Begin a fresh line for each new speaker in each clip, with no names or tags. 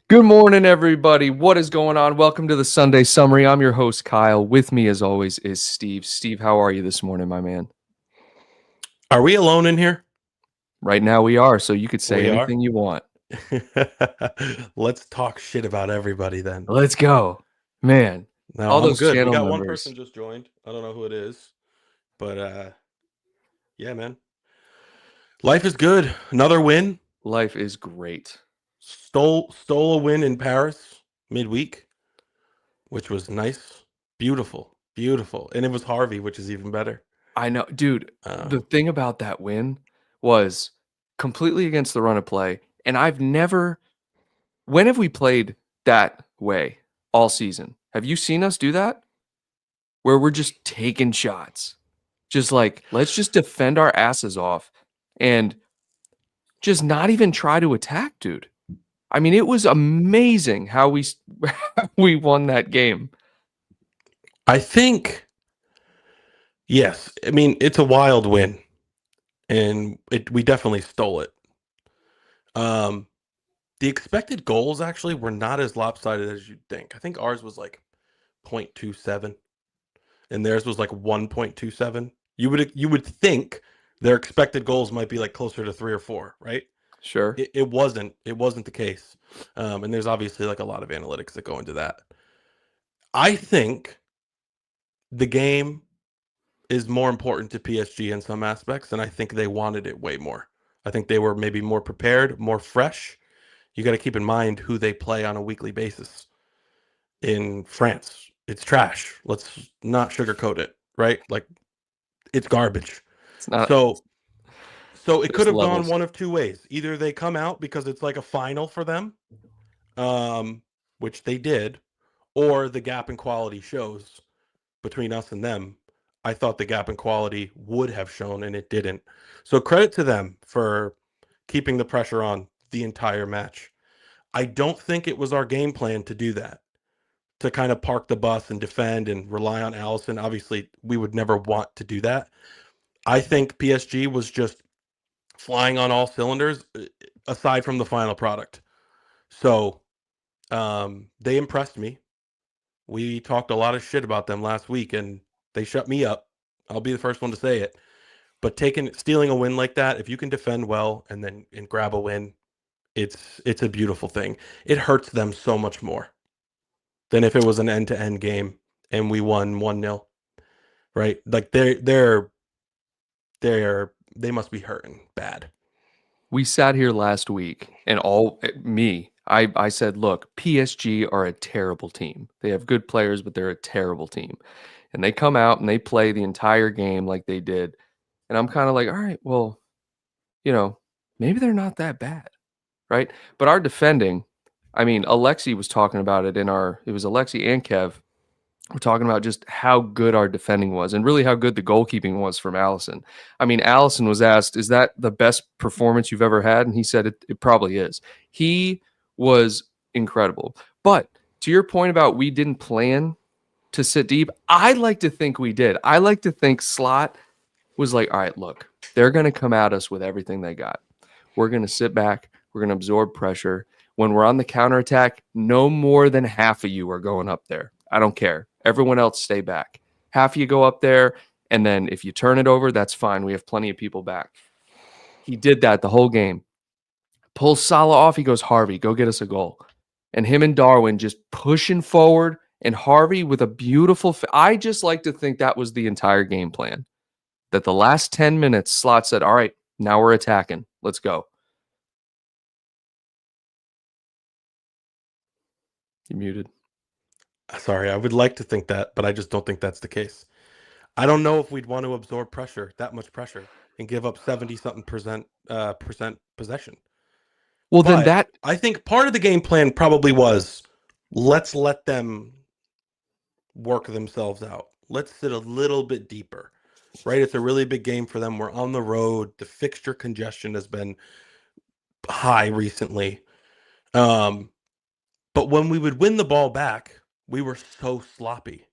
Good morning, everybody. What is going on? Welcome to the Sunday Summary. I'm your host, Kyle. With me, as always, is Steve. Steve, how are you this morning, my man?
Are we alone in here?
Right now, we are, so you could say
We are.
anything you want.
Let's talk shit about everybody then.
Let's go. Man,
No,
all
I'm
those
good. We
channel
got one person
members.
just joined. I don't know who it is, but yeah, man. Life is good. Another win.
Life is great.
Stole a win in Paris midweek, which was nice. Beautiful. Beautiful. And it was Harvey, which is even better.
I know, dude, the
Um,
thing about that win was completely against the run of play. And when have we played that way all season? Have you seen us do that? Where we're just taking shots. Just like, let's just defend our asses off and just not even try to attack, dude. I mean, it was amazing how we won that game.
I think, yes. I mean, it's a wild win, and we definitely stole it. Um, The expected goals actually were not as lopsided as you'd think. I think ours was like 0.27 and theirs was like 1.27. You would think their expected goals might be like closer to 3 or 4, right?
Sure.
It wasn't the case. And there's obviously like a lot of analytics that go into that. I think the game is more important to PSG in some aspects, and I think they wanted it way more. I think they were maybe more prepared, more fresh. You got to keep in mind who they play on a weekly basis. In France, it's trash. Let's not sugarcoat it, right? Like it's garbage.
It's not
So so it could
there's
have gone
levels.
one of two ways. Either they come out because it's like a final for them, um, which they did, or the gap in quality shows between us and them. I thought the gap in quality would have shown and it didn't. So credit to them for keeping the pressure on the entire match. I don't think it was our game plan to do that, to kind of park the bus and defend and rely on Alisson. Obviously, we would never want to do that. I think PSG was just flying on all cylinders aside from the final product. So they impressed me. We talked a lot of shit about them last week and they shut me up. I'll be the first one to say it. But stealing a win like that, if you can defend well and grab a win, it's a beautiful thing. It hurts them so much more than if it was an end-to-end game and we won 1-0, right? Like they must be hurting bad.
We sat here last week and I said, look, PSG are a terrible team. They have good players, but they're a terrible team. And they come out and they play the entire game like they did. And I'm kind of like, all right, well, maybe they're not that bad. Right? But our defending, I mean, Alexi was talking about it it was Alexi and Kev were talking about just how good our defending was and really how good the goalkeeping was from Alisson. I mean, Alisson was asked, is that the best performance you've ever had? And he said it probably is. He was incredible. But to your point about we didn't plan to sit deep, I like to think we did. I like to think Slot was like, all right, look, they're going to come at us with everything they got. We're going to sit back. We're going to absorb pressure. When we're on the counterattack, no more than half of you are going up there. I don't care. Everyone else stay back. Half of you go up there, and then if you turn it over, that's fine. We have plenty of people back. He did that the whole game. Pulls Salah off. He goes, Harvey, go get us a goal. And him and Darwin just pushing forward, and Harvey with a beautiful. I just like to think that was the entire game plan. That the last 10 minutes, Slot said, all right, now we're attacking. Let's go. You muted.
Sorry, I would like to think that, but I just don't think that's the case. I don't know if we'd want to absorb pressure, that much pressure, and give up 70 something percent possession.
Well, then
But
that
I think part of the game plan probably was, let's let them work themselves out. Let's sit a little bit deeper, right? It's a really big game for them. We're on the road. The fixture congestion has been high recently. Um, but when we would win the ball back, we were so sloppy.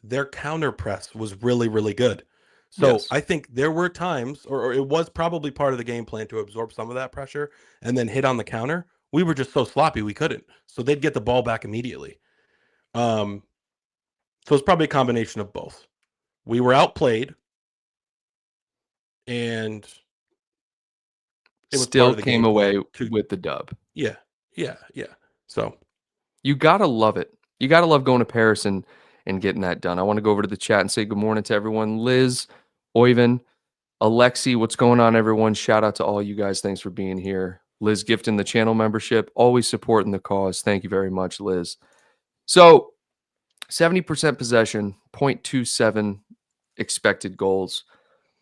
Their counter press was really, really good. So
yes.
I think there were times, or it was probably part of the game plan to absorb some of that pressure and then hit on the counter We were just so sloppy we couldn't. So they'd get the ball back immediately. So it's probably a combination of both. We were outplayed, and it was part
Still
of the
came
game plan.
away with the dub.
Yeah. So
You gotta love it. You gotta love going to Paris and getting that done. I want to go over to the chat and say good morning to everyone. Liz, Oyvind, Alexi, what's going on, everyone? Shout out to all you guys. Thanks for being here. Liz gifting the channel membership, always supporting the cause. Thank you very much, Liz. So 70% possession, 0.27 expected goals.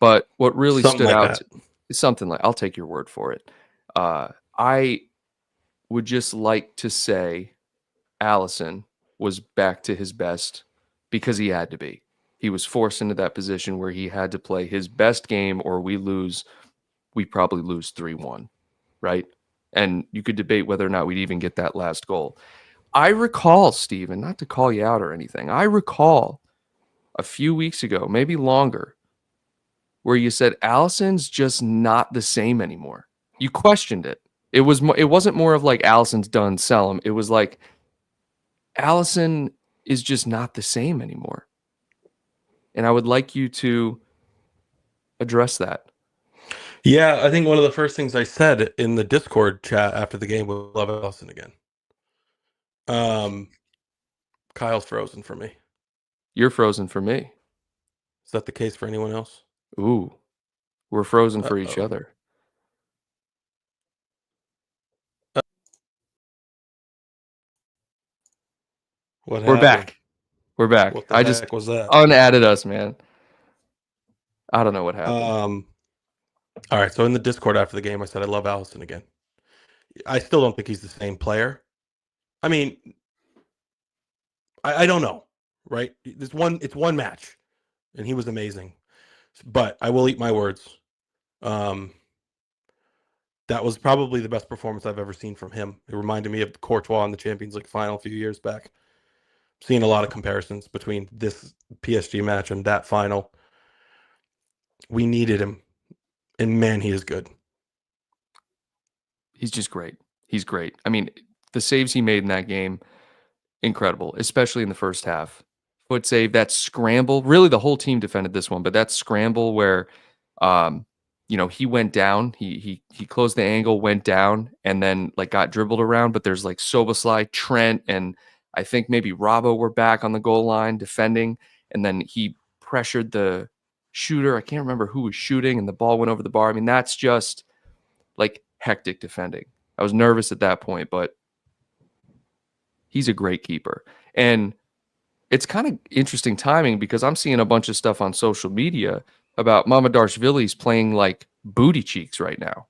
But what really
something
stood
like
out
that.
is something like, I'll take your word for it. I would just like to say Alisson was back to his best because he had to be. He was forced into that position where he had to play his best game or we probably lose 3-1, right? And you could debate whether or not we'd even get that last goal. I recall, Steven, not to call you out or anything, I recall a few weeks ago, maybe longer, where you said Alisson's just not the same anymore. You questioned it. It wasn't more of like Alisson's done, sell him. It was like Alisson is just not the same anymore. And I would like you to address that.
Yeah, I think one of the first things I said in the Discord chat after the game was love Alisson again. Kyle's frozen for me.
You're frozen for me.
Is that the case for anyone else?
Ooh, we're frozen for each
Uh-oh.
other.
What
We're
happened?
back. We're back.
What the
I just
heck was that?
unadded us, man. I don't know what happened.
All right. So in the Discord after the game, I said I love Alisson again. I still don't think he's the same player. I mean, I don't know, right? It's one match, and he was amazing. But I will eat my words. That was probably the best performance I've ever seen from him. It reminded me of Courtois in the Champions League final a few years back. Seeing a lot of comparisons between this PSG match and that final. We needed him, and man, he is good.
He's just great. He's great. I mean, the saves he made in that game, incredible, especially in the first half. Foot save, that scramble. Really, the whole team defended this one, but that scramble where, he went down. He closed the angle, went down, and then like got dribbled around. But there's like Soboslai, Trent, and I think maybe Robbo were back on the goal line defending, and then he pressured the shooter. I can't remember who was shooting, and the ball went over the bar. I mean, that's just like hectic defending. I was nervous at that point, but he's a great keeper. And it's kind of interesting timing because I'm seeing a bunch of stuff on social media about Mamadashvili's playing like booty cheeks right now.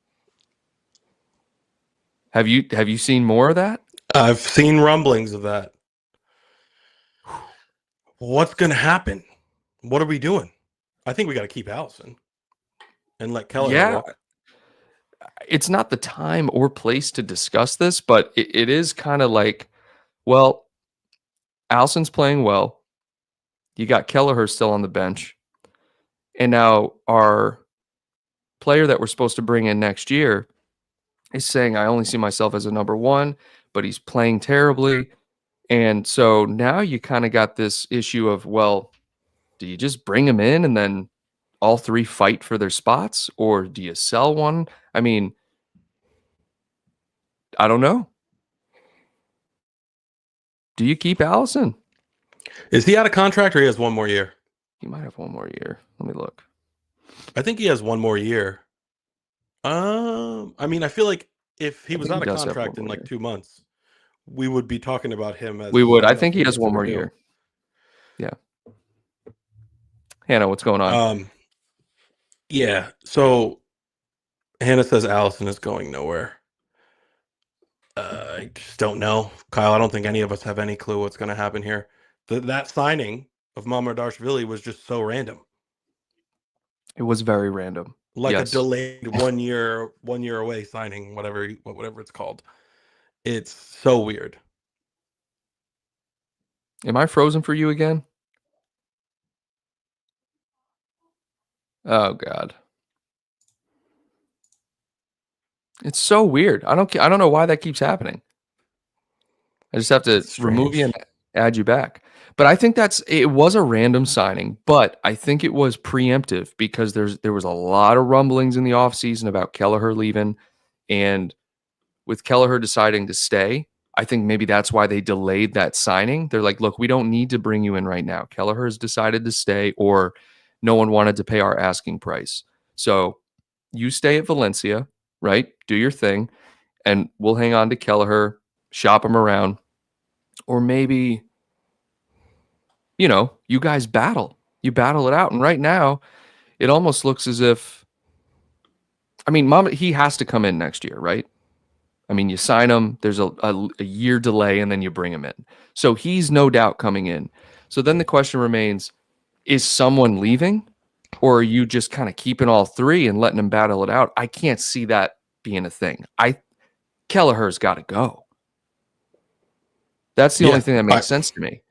Have you seen more of that?
I've seen rumblings of that. What's going to happen? What are we doing? I think we got to keep Alisson and let Kelleher walk.
It's not the time or place to discuss this, but it is kind of like, well, Alisson's playing well. You got Kelleher still on the bench. And now our player that we're supposed to bring in next year is saying, I only see myself as a number one, but he's playing terribly. And so now you kind of got this issue of, well, do you just bring him in and then all three fight for their spots? Or do you sell one? I mean, I don't know. Do you keep Alisson?
Is he out of contract or he has one more year?
He might have one more year. Let me look.
I think he has one more year. I mean, I feel like if he was out of contract in like 2 months, we would be talking about him as
we would. I
someone
think
else
he
we
has one more
consider new.
year. Yeah. Hannah, what's going on?
Yeah. So Hannah says Alisson is going nowhere. I just don't know, Kyle. I don't think any of us have any clue what's going to happen here. That signing of Mamadashvili was just so random.
It was very random.
Like
Yes.
a delayed 1 year away signing, whatever it's called. It's so weird.
Am I frozen for you again? Oh God. It's so weird. I don't know why that keeps happening. I just have to
It's
remove you and
strange.
add you back. But I think it was a random signing, but I think it was preemptive because there was a lot of rumblings in the offseason about Kelleher leaving, and with Kelleher deciding to stay, I think maybe that's why they delayed that signing. They're like, look, we don't need to bring you in right now. Kelleher has decided to stay, or no one wanted to pay our asking price. So you stay at Valencia, right? Do your thing, and we'll hang on to Kelleher, shop him around, or maybe, you guys battle. You battle it out. And right now, it almost looks as if, I mean, Mama, he has to come in next year, right? I mean, you sign him, there's a year delay, and then you bring him in. So he's no doubt coming in. So then the question remains, is someone leaving, or are you just kind of keeping all three and letting them battle it out? I can't see that being a thing. Kelleher's got to go. That's the only
Yeah,
thing that makes sense to me.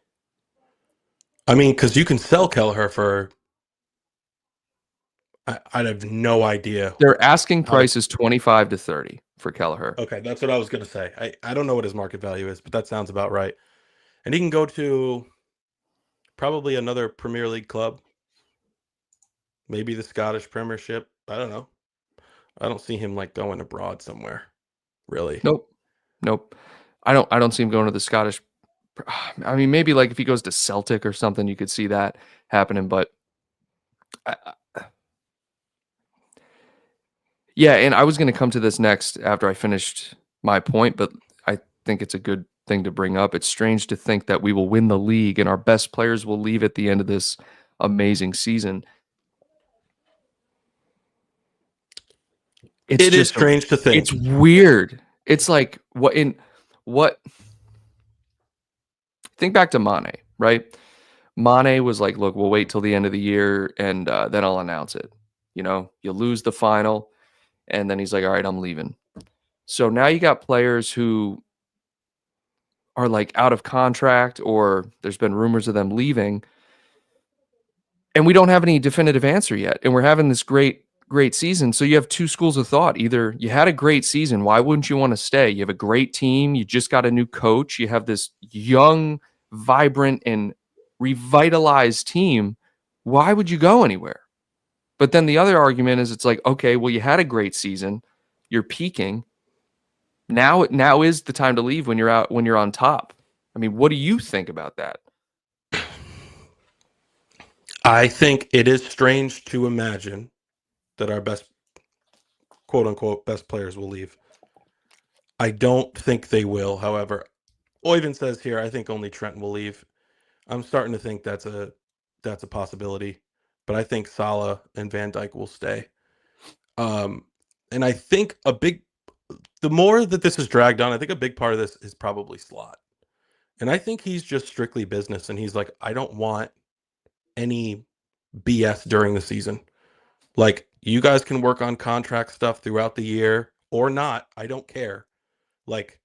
I mean, because you can sell Kelleher for I have no idea
Their asking
how to.
price is 25 to 30 for Kelleher.
Okay, that's what I was gonna say. I don't know what his market value is, but that sounds about right. And he can go to probably another Premier League club, maybe the Scottish Premiership. I don't know. I don't see him like going abroad somewhere, really.
Nope. Nope. I don't see him going to the Scottish. I mean, maybe like if he goes to Celtic or something, you could see that happening. But yeah, and I was going to come to this next after I finished my point, but I think it's a good thing to bring up. It's strange to think that we will win the league and our best players will leave at the end of this amazing season. It's
It is
just
strange to
it's
think.
weird. It's like what think back to Mane, right? Mane was like, look, we'll wait till the end of the year and then I'll announce it. You lose the final, and then he's like, all right, I'm leaving. So now you got players who are like out of contract, or there's been rumors of them leaving, and we don't have any definitive answer yet. And we're having this great season. So you have two schools of thought. Either you had a great season, why wouldn't you want to stay? You have a great team, you just got a new coach, you have this young, vibrant, and revitalized team. Why would you go anywhere? But then the other argument is it's like, okay, well, you had a great season, you're peaking. Now is the time to leave when you're on top. I mean, what do you think about that?
I think it is strange to imagine that our best, quote unquote, best players will leave. I don't think they will. However, Oyvind says here, I think only Trent will leave. I'm starting to think that's a possibility, but I think Salah and Van Dijk will stay. Um, and I think the more that this is dragged on, I think a big part of this is probably Slot. And I think he's just strictly business, and he's like, I don't want any BS during the season. Like, you guys can work on contract stuff throughout the year or not. I don't care. Like,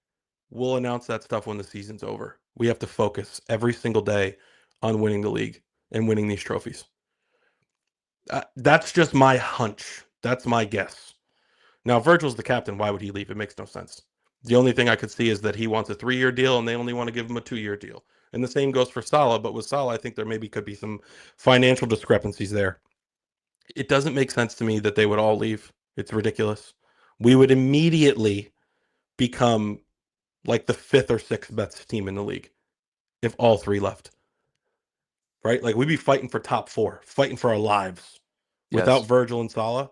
we'll announce that stuff when the season's over. We have to focus every single day on winning the league and winning these trophies. That's just my hunch. That's my guess. Now, Virgil's the captain. Why would he leave? It makes no sense. The only thing I could see is that he wants a 3-year deal and they only want to give him a 2-year deal. And the same goes for Salah. But with Salah, I think there maybe could be some financial discrepancies there. It doesn't make sense to me that they would all leave. It's ridiculous. We would immediately become like the 5th or 6th best team in the league if all three left. Right? Like, we'd be fighting for top 4, fighting for our lives. Without
Yes.
Virgil and Salah,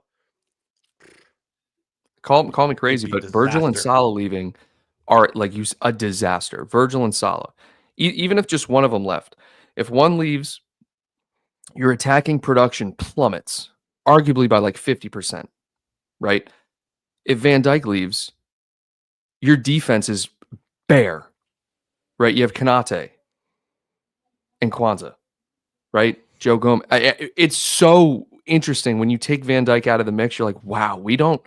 Call me
it'd
crazy,
be
but Virgil and
disaster.
Salah leaving are like a disaster. Virgil and Salah, even if just one of them left, if one leaves, your attacking production plummets, arguably by like 50%, right? If Van Dijk leaves, your defense is bare, right? You have Kanate and Kwanzaa, right? Joe Gomez. It's so interesting when you take Van Dijk out of the mix. You're like, wow, we don't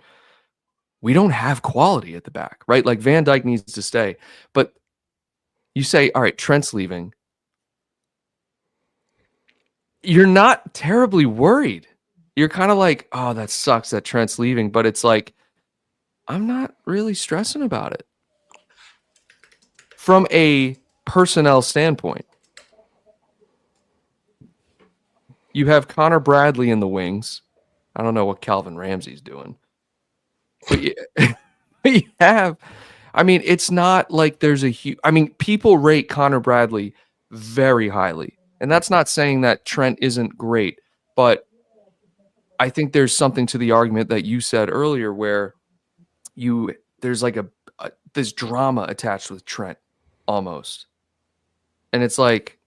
have quality at the back, right? Like Van Dijk needs to stay. But you say, all right, Trent's leaving. You're not terribly worried. You're kind of like, oh, that sucks that Trent's leaving. But it's like, I'm not really stressing about it from a personnel standpoint. You have Connor Bradley in the wings. I don't know what Calvin Ramsey's doing, but you have. I mean, it's not like there's a huge. I mean, people rate Connor Bradley very highly, and that's not saying that Trent isn't great, but I think there's something to the argument that you said earlier where there's like a this drama attached with Trent almost. And it's like,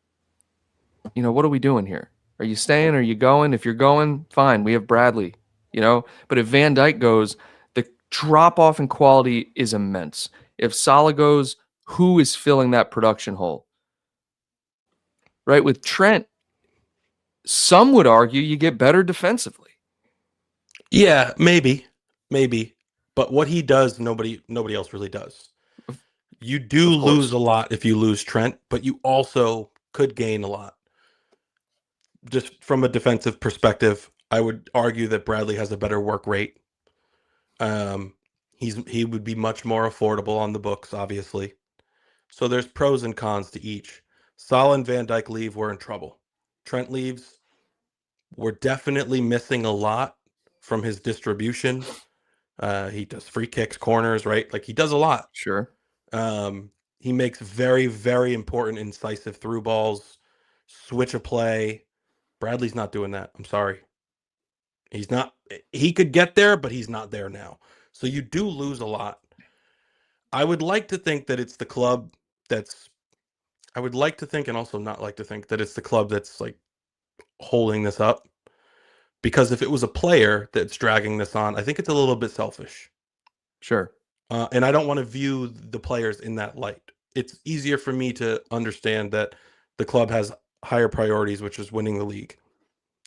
what are we doing here? Are you staying? Are you going? If you're going, fine. We have Bradley, But if Van Dijk goes, the drop off in quality is immense. If Salah goes, who is filling that production hole? Right? With Trent, some would argue you get better defensively.
Yeah, maybe. But what he does, nobody else really does. You do lose a lot if you lose Trent, but you also could gain a lot. Just from a defensive perspective, I would argue that Bradley has a better work rate. He would be much more affordable on the books, obviously. So there's pros and cons to each. Salah and Van Dijk leave, we're in trouble. Trent leaves, we're definitely missing a lot from his distribution. He does free kicks, corners, right? Like he does a lot.
Sure.
He makes very, very important incisive through balls, switch a play. Bradley's not doing that. I'm sorry. He's not. He could get there, but he's not there now. So you do lose a lot. I would like to think that it's the club that's. I would like to think, and also not like to think, that it's the club that's like holding this up. Because if it was a player that's dragging this on, I think it's a little bit selfish.
Sure.
And I don't want to view the players in that light. It's easier for me to understand that the club has higher priorities, which is winning the league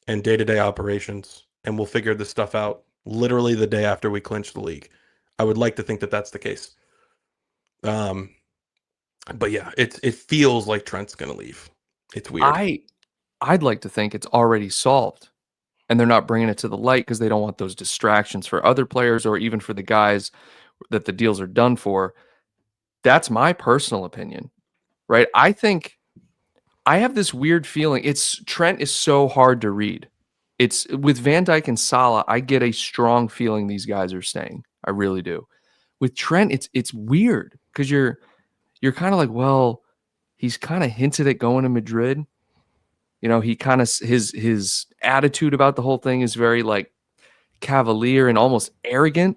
and day-to-day operations, and we'll figure this stuff out literally the day after we clinch the league. I would like to think that that's the case. But yeah, it feels like Trent's going to leave. It's weird.
I'd like to think it's already solved, and they're not bringing it to the light because they don't want those distractions for other players or even for the guys that the deals are done for. That's my personal opinion, right? I think I have this weird feeling. Trent is so hard to read. It's with Van Dijk and Salah, I get a strong feeling these guys are staying. I really do. With Trent, it's weird because you're kind of like, well, he's kind of hinted at going to Madrid. He kind of his attitude about the whole thing is very like cavalier and almost arrogant.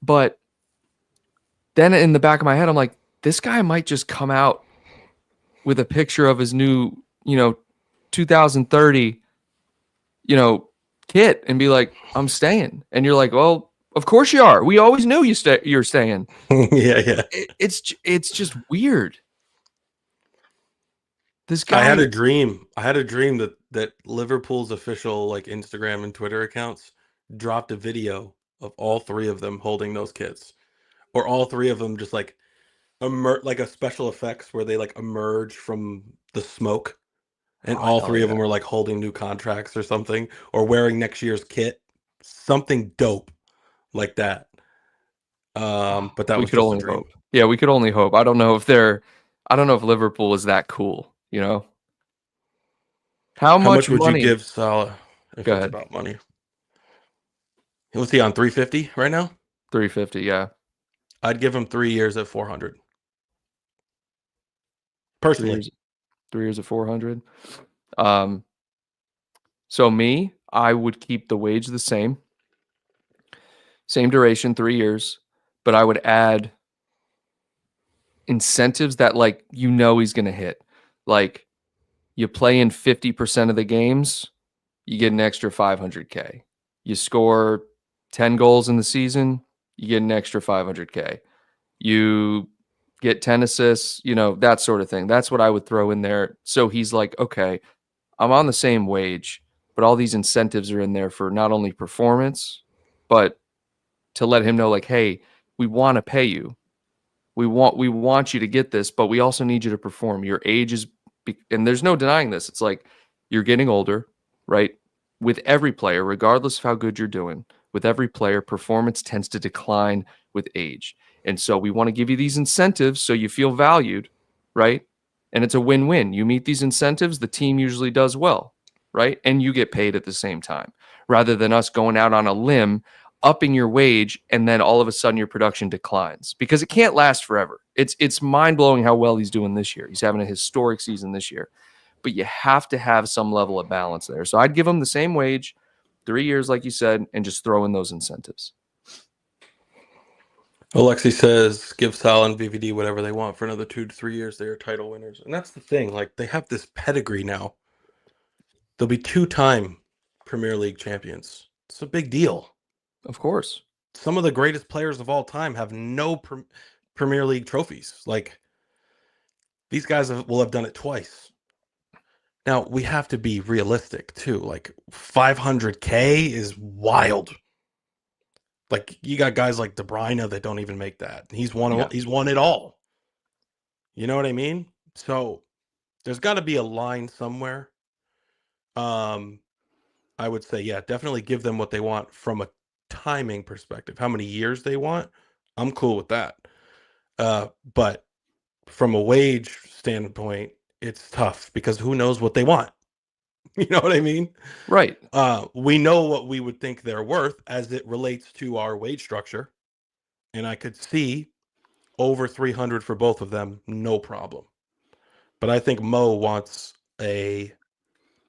But then in the back of my head, I'm like, this guy might just come out with a picture of his new, 2030, kit and be like, I'm staying. And you're like, well, of course you are. We always knew you're staying.
Yeah.
It's just weird. This guy.
I had a dream that Liverpool's official like Instagram and Twitter accounts dropped a video of all three of them holding those kits, or all three of them just like like a special effects where they like emerge from the smoke, and all three of them were like holding new contracts or something, or wearing next year's kit, something dope like that. But that was just a dream.
Hope. Yeah, we could only hope. I don't know if Liverpool is that cool. How much
would
money?
you give Salah if it's about money? What's he on, 350 right now?
350, yeah.
I'd give him 3 years at 400. Personally.
3 years at 400. So me, I would keep the wage the same. Same duration, 3 years, but I would add incentives that he's going to hit. Like you play in 50% of the games, you get an extra 500K. You score 10 goals in the season, you get an extra 500K. You get 10 assists, that sort of thing. That's what I would throw in there. So he's like, okay, I'm on the same wage, but all these incentives are in there for not only performance, but to let him know like, hey, we want to pay you. We want you to get this, but we also need you to perform. Your age is, and there's no denying this. It's like you're getting older, right? With every player, regardless of how good you're doing, with every player, performance tends to decline with age. And so we want to give you these incentives so you feel valued, right? And it's a win-win. You meet these incentives, the team usually does well, right? And you get paid at the same time, rather than us going out on a limb, upping your wage, and then all of a sudden your production declines, because it can't last forever. It's mind-blowing how well he's doing this year. He's having a historic season this year. But you have to have some level of balance there. So I'd give him the same wage, 3 years, like you said, and just throw in those incentives.
Alexi says, give Salah and VVD whatever they want for another 2 to 3 years. They are title winners. And that's the thing. Like, they have this pedigree now. They'll be 2-time Premier League champions. It's a big deal.
Of course.
Some of the greatest players of all time have no Premier League trophies. Like, these guys will have done it twice. Now, we have to be realistic, too. Like, 500K is wild. Like, you got guys like De Bruyne that don't even make that. He's won it all. You know what I mean? So there's got to be a line somewhere. I would say, yeah, definitely give them what they want from a timing perspective. How many years they want, I'm cool with that. But from a wage standpoint, it's tough because who knows what they want? You know what I mean?
Right.
We know what we would think they're worth as it relates to our wage structure. And I could see over 300 for both of them, no problem. But I think Mo wants a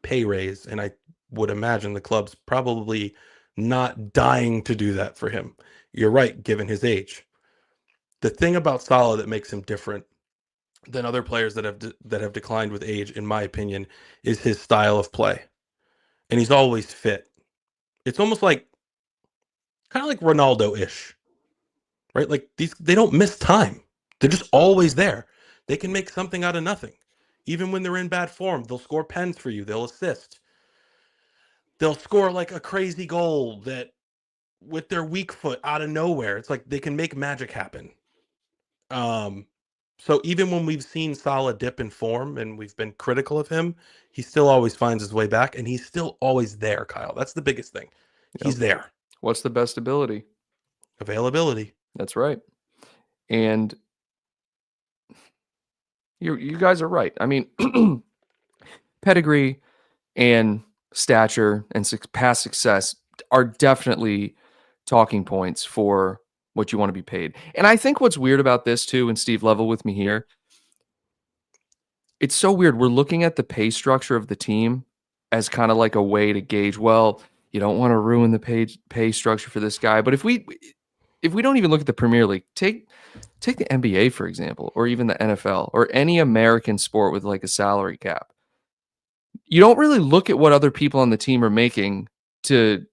pay raise, and I would imagine the club's probably not dying to do that for him. You're right, given his age. The thing about Salah that makes him different than other players that have declined with age, in my opinion, is his style of play. And he's always fit. It's almost like kind of like Ronaldo-ish, right? Like they don't miss time. They're just always there. They can make something out of nothing. Even when they're in bad form, they'll score pens for you. They'll assist. They'll score like a crazy goal that with their weak foot out of nowhere. It's like they can make magic happen. So even when we've seen Salah dip in form and we've been critical of him, he still always finds his way back, and he's still always there, Kyle. That's the biggest thing. He's there.
What's the best ability?
Availability.
That's right. And you guys are right. I mean, pedigree and stature and past success are definitely talking points for what you want to be paid. And I think what's weird about this too, and Steve, level with me here, it's so weird. We're looking at the pay structure of the team as kind of like a way to gauge, well, you don't want to ruin the pay structure for this guy. But if we don't even look at the Premier League, take the NBA, for example, or even the NFL or any American sport with like a salary cap. You don't really look at what other people on the team are making to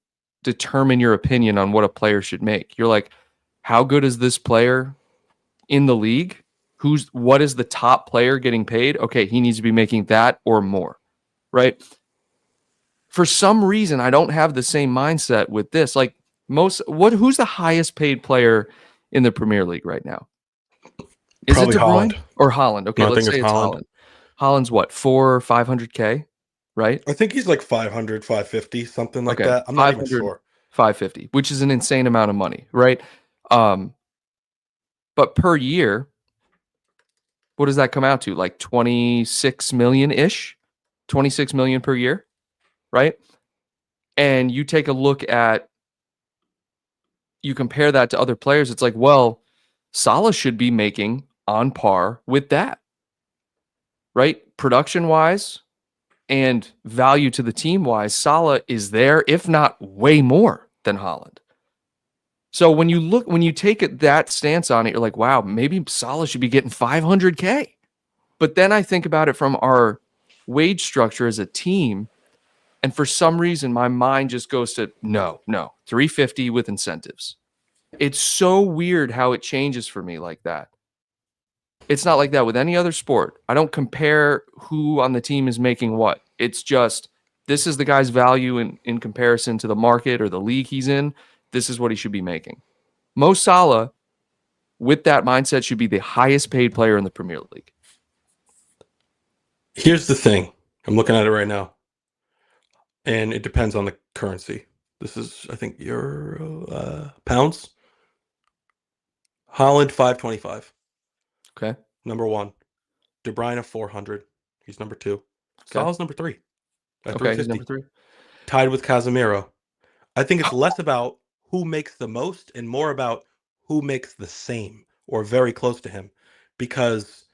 determine your opinion on what a player should make. You're like, how good is this player in the league? What is the top player getting paid? Okay, he needs to be making that or more, right? For some reason, I don't have the same mindset with this. Like who's the highest paid player in the Premier League right now? Is
Probably
it De Bruyne
Haaland.
or Haaland? Okay,
No,
let's say it's Haaland. Haaland's what, 400 or 500K, right?
I think he's like 500, 550, something like that. I'm not even sure.
550, which is an insane amount of money, right? But per year, what does that come out to? Like 26 million-ish? 26 million per year, right? And you take a look at, you compare that to other players, it's like, well, Salah should be making on par with that, right? Production-wise and value to the team-wise, Salah is there, if not way more than Haaland. So when you take it that stance on it, you're like, wow, maybe Salah should be getting 500K. But then I think about it from our wage structure as a team, and for some reason, my mind just goes to no, 350 with incentives. It's so weird how it changes for me like that. It's not like that with any other sport. I don't compare who on the team is making what. It's just, this is the guy's value in comparison to the market or the league he's in. This is what he should be making. Mo Salah, with that mindset, should be the highest paid player in the Premier League.
Here's the thing. I'm looking at it right now. And it depends on the currency. This is, I think, euro pounds. Haaland 525,
Okay.
number one. De Bruyne 400. He's number two.
Okay.
Salah's number three at
Okay. He's number
350.
3.
Tied with Casemiro. I think it's less about who makes the most and more about who makes the same or very close to him. Because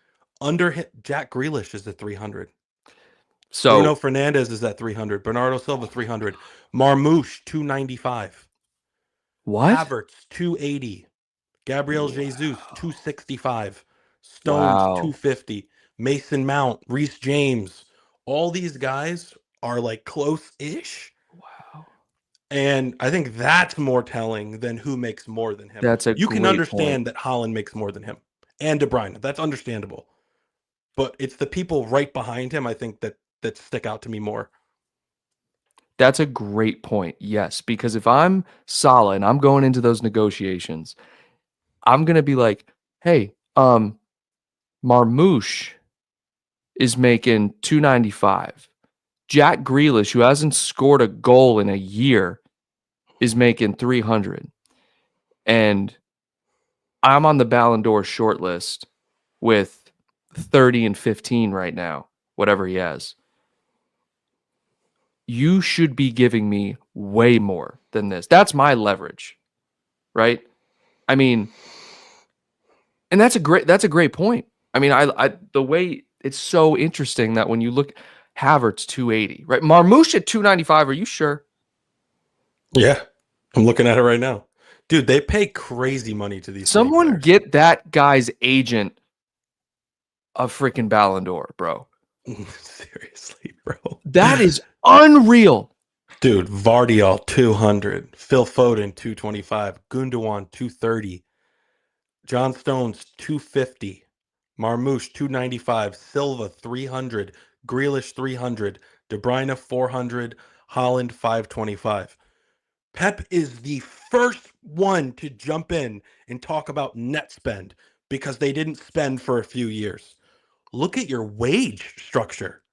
under him, Jack Grealish is at 300. Bruno
So
Fernandes is at 300. Bernardo Silva 300. Marmouche 295.
what?
Havertz 280. Gabriel Jesus
Wow.
265. Stones
Wow.
250. Mason Mount, Reece James. All these guys are like close-ish.
Wow.
And I think that's more telling than who makes more than him.
That's a
You can
great point.
understand that Haaland makes more than him and De Bruyne. That's understandable. But it's the people right behind him, I think, that stick out to me more.
That's a great point. Yes, because if I'm Salah and I'm going into those negotiations, I'm gonna be like, hey, Marmouche is making 295. Jack Grealish, who hasn't scored a goal in a year, is making 300. And I'm on the Ballon d'Or shortlist with 30 and 15 right now, whatever he has. You should be giving me way more than this. That's my leverage, right? I mean, and that's a great point. I mean, I the way it's so interesting that when you look Havertz 280, right? Marmouche at 295, are you sure?
Yeah, I'm looking at it right now. Dude, they pay crazy money to these city
Someone
players.
get that guy's agent a freaking Ballon d'Or, bro.
Seriously, bro.
That is unreal.
Dude, Vardiol 200, Phil Foden 225, Gundogan 230, John Stones 250, Marmouche 295, Silva 300, Grealish 300, De Bruyne 400, Holland 525. Pep is the first one to jump in and talk about net spend because they didn't spend for a few years. Look at your wage structure.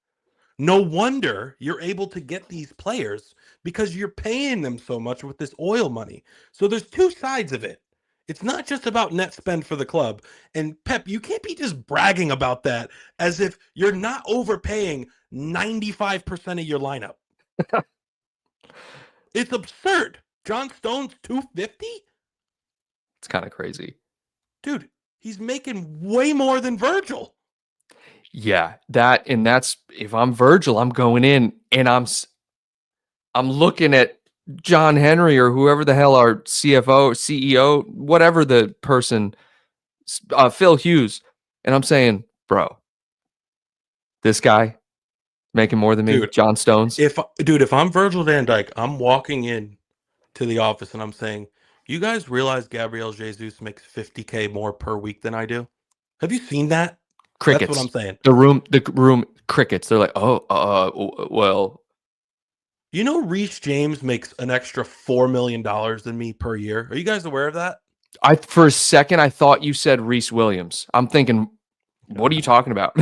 No wonder you're able to get these players because you're paying them so much with this oil money. So there's two sides of it. It's not just about net spend for the club. And Pep, you can't be just bragging about that as if you're not overpaying 95% of your lineup. It's absurd. John Stone's 250?
It's kind of crazy.
Dude, he's making way more than Virgil.
Yeah, that's if I'm Virgil, I'm going in and I'm looking at John Henry or whoever the hell our CFO, CEO, whatever the person, Phil Hughes, and I'm saying, bro, this guy making more than me,
Dude,
John Stones.
if I'm Virgil van Dijk, I'm walking in to the office and I'm saying, you guys realize Gabriel Jesus makes 50K more per week than I do? Have you seen that? That's what I'm
Crickets.
saying.
The room crickets. They're like, oh, well,
You know, Reece James makes an extra $4 million than me per year. Are you guys aware of that?
for a second I thought you said Reese Williams. I'm thinking, what are you talking about?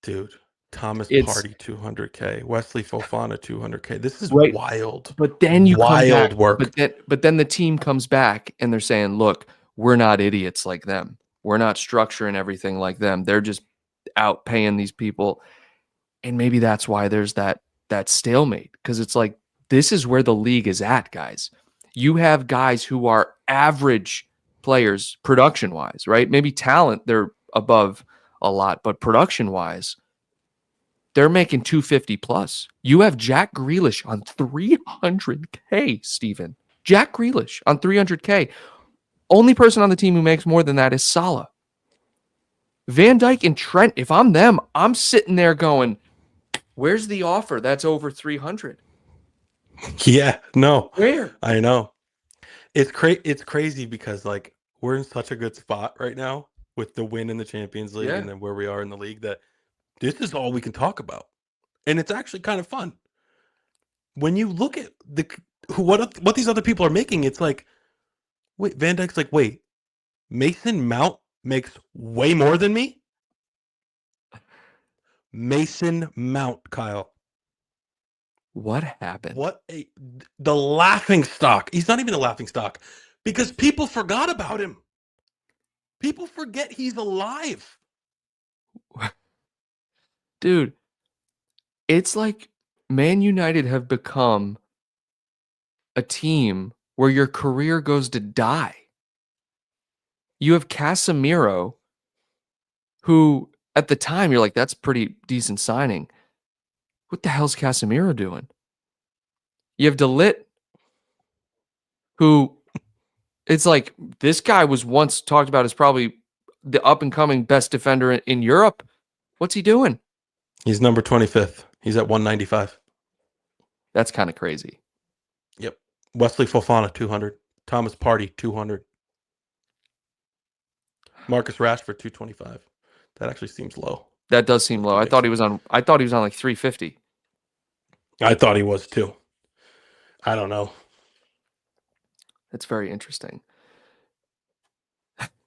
Dude, Thomas
It's
Partey 200K, Wesley Fofana 200K. This is
right.
wild.
But then you come back,
Wild work.
but then the team comes back and they're saying, look, we're not idiots like them. We're not structuring everything like them. They're just out paying these people. And maybe that's why there's that stalemate. Because it's like, this is where the league is at, guys. You have guys who are average players production wise, right? Maybe talent, they're above a lot, but production wise, they're making 250 plus. You have Jack Grealish on 300K, Steven. Jack Grealish on 300K. Only person on the team who makes more than that is Salah. Van Dijk and Trent, if I'm them, I'm sitting there going, where's the offer that's over 300?
Yeah, no,
Where?
I know. It's crazy because like we're in such a good spot right now with the win in the Champions League
Yeah.
and then where we are in the league that this is all we can talk about. And it's actually kind of fun. When you look at what these other people are making, it's like, wait, Van Dijk's like, wait, Mason Mount makes way more than me? Mason Mount, Kyle.
What happened?
The laughing stock. He's not even a laughing stock because people forgot about him. People forget he's alive.
Dude, it's like Man United have become a team where your career goes to die. You have Casemiro, who at the time you're like, that's pretty decent signing. What the hell's Casemiro doing? You have De Ligt, who it's like this guy was once talked about as probably the up and coming best defender in Europe. What's he doing?
He's number 25th. He's at 195.
That's kind of crazy.
Yep. Wesley Fofana, 200. Thomas Partey, 200. Marcus Rashford, 225. That actually seems low.
That does seem low. I thought he was on like 350.
I thought he was too. I don't know.
That's very interesting.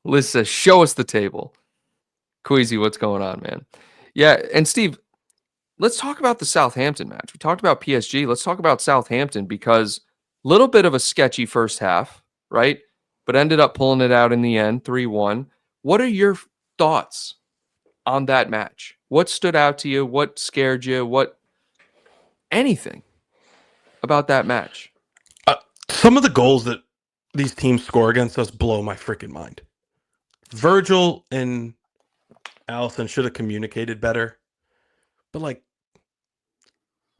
Liz says, show us the table. Queasy, what's going on, man? Yeah, and Steve, let's talk about the Southampton match. We talked about PSG. Let's talk about Southampton because a little bit of a sketchy first half, right? But ended up pulling it out in the end, 3-1. What are your thoughts on that match? What stood out to you? What scared you? Anything about that match?
Some of the goals that these teams score against us blow my freaking mind. Virgil and Alisson should have communicated better. But, like,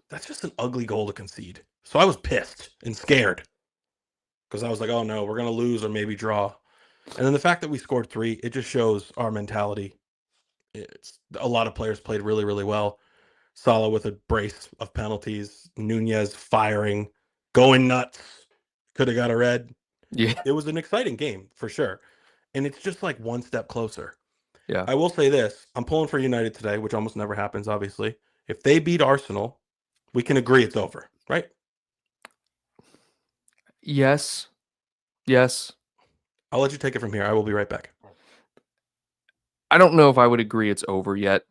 that's just an ugly goal to concede. So I was pissed and scared because I was like, oh, no, we're going to lose or maybe draw. And then the fact that we scored 3, it just shows our mentality. It's a lot of players played really, really well. Salah with a brace of penalties. Nunez firing, going nuts. Could have got a red.
Yeah.
It was an exciting game for sure. And it's just like one step closer.
Yeah.
I will say this. I'm pulling for United today, which almost never happens, obviously. If they beat Arsenal, we can agree it's over, right?
Yes. Yes.
I'll let you take it from here. I will be right back.
I don't know if I would agree it's over yet.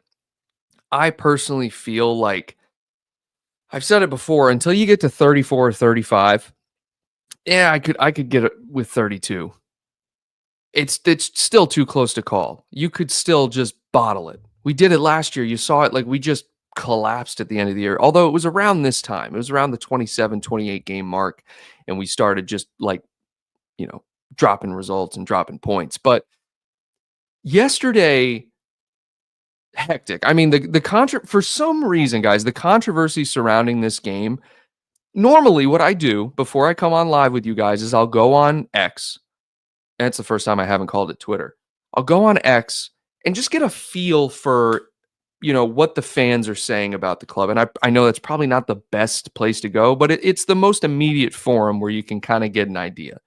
I personally feel like I've said it before, until you get to 34 or 35, yeah, I could get it with 32. It's still too close to call. You could still just bottle it. We did it last year. You saw it, like, we just collapsed at the end of the year. Although it was around this time. It was around the 27, 28 game mark, and we started just, like, dropping results and dropping points. But yesterday, hectic. I mean, for some reason, guys, the controversy surrounding this game. Normally, what I do before I come on live with you guys is I'll go on X. And it's the first time I haven't called it Twitter. I'll go on X and just get a feel for, what the fans are saying about the club. And I know that's probably not the best place to go, but it's the most immediate forum where you can kind of get an idea.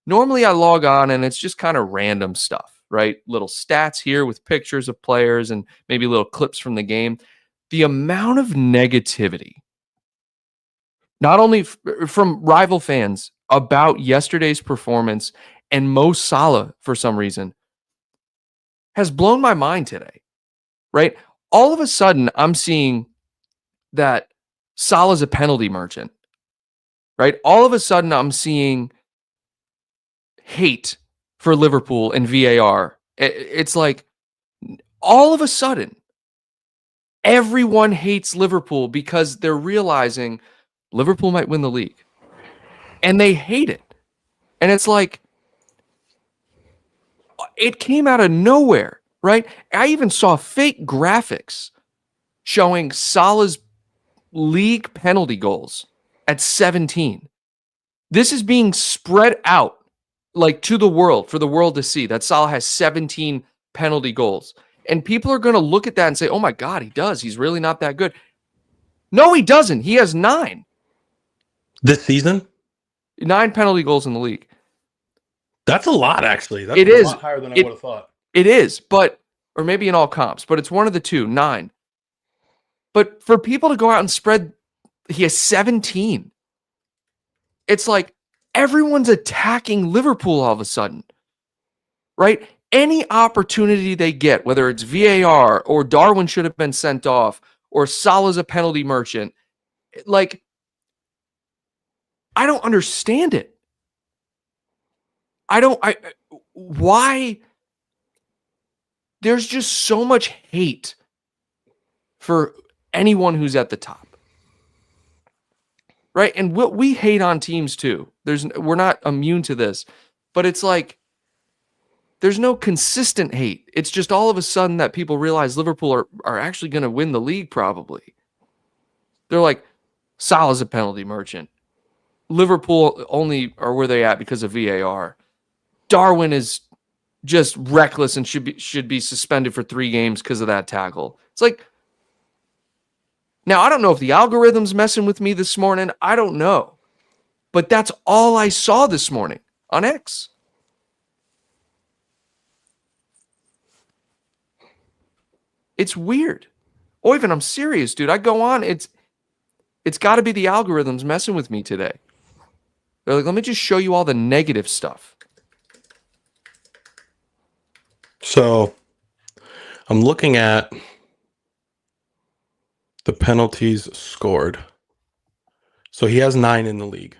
Normally, I log on and it's just kind of random stuff, right? Little stats here with pictures of players and maybe little clips from the game. The amount of negativity, not only from rival fans about yesterday's performance and Mo Salah, for some reason, has blown my mind today, right? All of a sudden, I'm seeing that Salah's a penalty merchant, right? All of a sudden, I'm seeing hate for Liverpool and VAR. It's like all of a sudden, everyone hates Liverpool because they're realizing Liverpool might win the league. And they hate it. And it's like, it came out of nowhere, right? I even saw fake graphics showing Salah's league penalty goals at 17. This is being spread out like to the world, for the world to see that Salah has 17 penalty goals. And people are going to look at that and say, oh my God, he does. He's really not that good. No, he doesn't. He has 9.
This season?
9 penalty goals in the league.
That's a lot, actually. That's
It
a
is.
lot higher than I would have thought.
It is, or maybe in all comps, but it's one of the two, 9. But for people to go out and spread, he has 17. It's like everyone's attacking Liverpool all of a sudden, right? Any opportunity they get, whether it's VAR or Darwin should have been sent off or Salah's a penalty merchant, Like, I don't understand it. Why? There's just so much hate for anyone who's at the top. Right? And we hate on teams too. We're not immune to this. But it's like there's no consistent hate. It's just all of a sudden that people realize Liverpool are actually going to win the league probably. They're like, Salah's a penalty merchant. Liverpool only are where they at because of VAR. Darwin is just reckless and should be suspended for 3 games because of that tackle. It's like, now I don't know if the algorithm's messing with me this morning. I don't know. But that's all I saw this morning on X. It's weird. Oyvind, I'm serious, dude. I go on. It's got to be the algorithms messing with me today. They're like, let me just show you all the negative stuff.
So I'm looking at the penalties scored. So he has 9 in the league.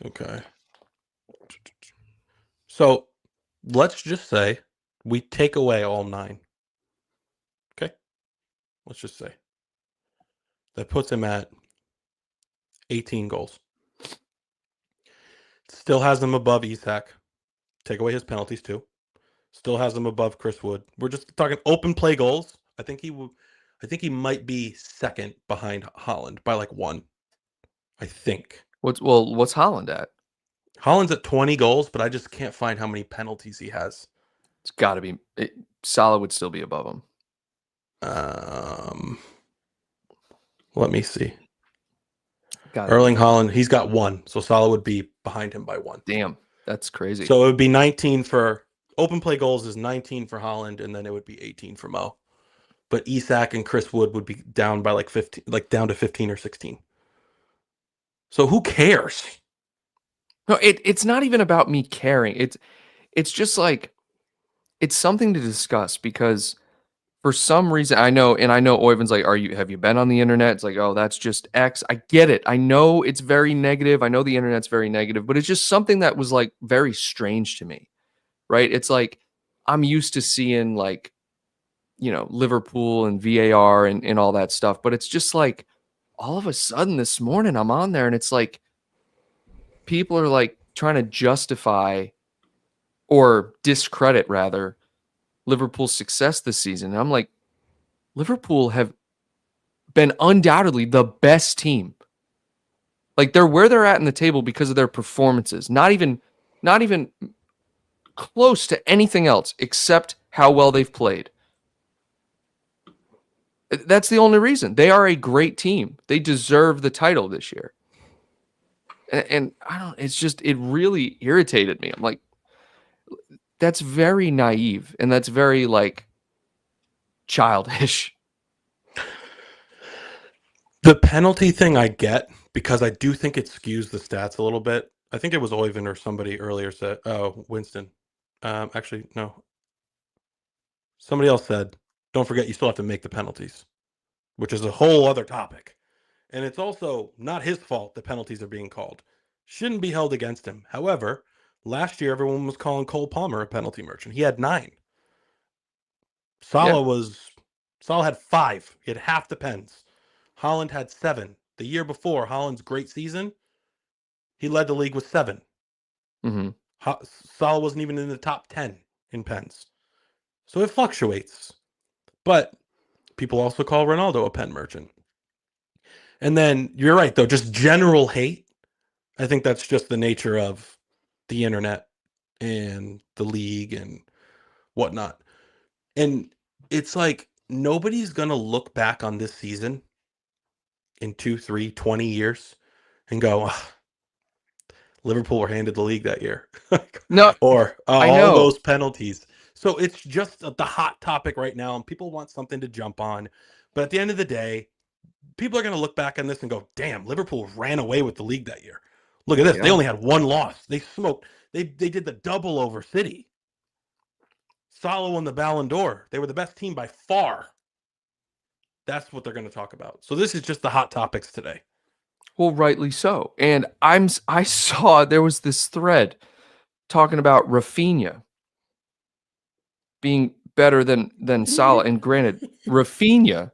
Okay. So let's just say we take away all 9. Okay. Let's just say that puts him at 18 goals. Still has him above Isak. Take away his penalties too. Still has him above Chris Wood. We're just talking open play goals. I think he might be second behind Haaland by like 1. I think.
What's Haaland at?
Haaland's at 20 goals, but I just can't find how many penalties he has.
It's got to be. Salah would still be above him.
Let me see. Erling Haaland, he's got 1, so Salah would be behind him by 1.
Damn, that's crazy.
So it would be 19 for open play goals is 19 for Haaland, and then it would be 18 for Mo. But Isak and Chris Wood would be down by like 15, like down to 15 or 16. So who cares?
No, it's not even about me caring. It's just like it's something to discuss because for some reason I know Oyvind's like, have you been on the internet? It's like, oh, that's just X. I get it. I know it's very negative. I know the internet's very negative, but it's just something that was like very strange to me. Right? It's like I'm used to seeing like, Liverpool and VAR and all that stuff, but it's just like all of a sudden this morning I'm on there and it's like people are like trying to justify or discredit rather Liverpool's success this season. And I'm like, Liverpool have been undoubtedly the best team. Like they're where they're at in the table because of their performances. Not even close to anything else except how well they've played. That's the only reason. They are a great team. They deserve the title this year. And I don't, it's just, it really irritated me. I'm like, that's very naive and that's very like childish.
The penalty thing I get because I do think it skews the stats a little bit. I think it was Oyvind or somebody earlier said, oh, Winston. Actually, no. Somebody else said, don't forget you still have to make the penalties, which is a whole other topic. And it's also not his fault the penalties are being called. Shouldn't be held against him. However, last year everyone was calling Cole Palmer a penalty merchant. He had 9. Salah had 5. He had half the pens. Haaland had 7. The year before Haaland's great season, he led the league with 7.
Mm-hmm.
Salah wasn't even in the top 10 in pens. So it fluctuates. But people also call Ronaldo a pen merchant. And then you're right, though, just general hate. I think that's just the nature of the internet and the league and whatnot. And it's like nobody's going to look back on this season in 2, 3, 20 years and go, Liverpool were handed the league that year.
No,
or
I
all
know
those penalties. So it's just the hot topic right now, and people want something to jump on. But at the end of the day, people are going to look back on this and go, damn, Liverpool ran away with the league that year. Look at this. Yeah. They only had 1 loss. They smoked. They did the double over City. Salah won the Ballon d'Or. They were the best team by far. That's what they're going to talk about. So this is just the hot topics today.
Well, rightly so. And I saw there was this thread talking about Rafinha being better than Salah. And granted, Rafinha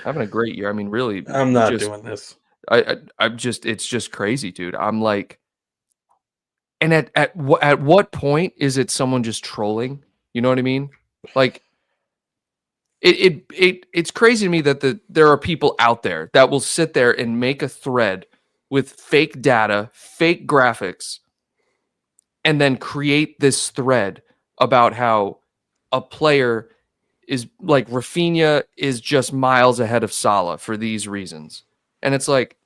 having a great year. I mean, really,
I'm not
just
doing this.
I'm just it's just crazy, dude. I'm like, and at what point is it someone just trolling? You know what I mean? Like it's crazy to me that there are people out there that will sit there and make a thread with fake data, fake graphics, and then create this thread about how a player is like Rafinha is just miles ahead of Salah for these reasons. And it's like,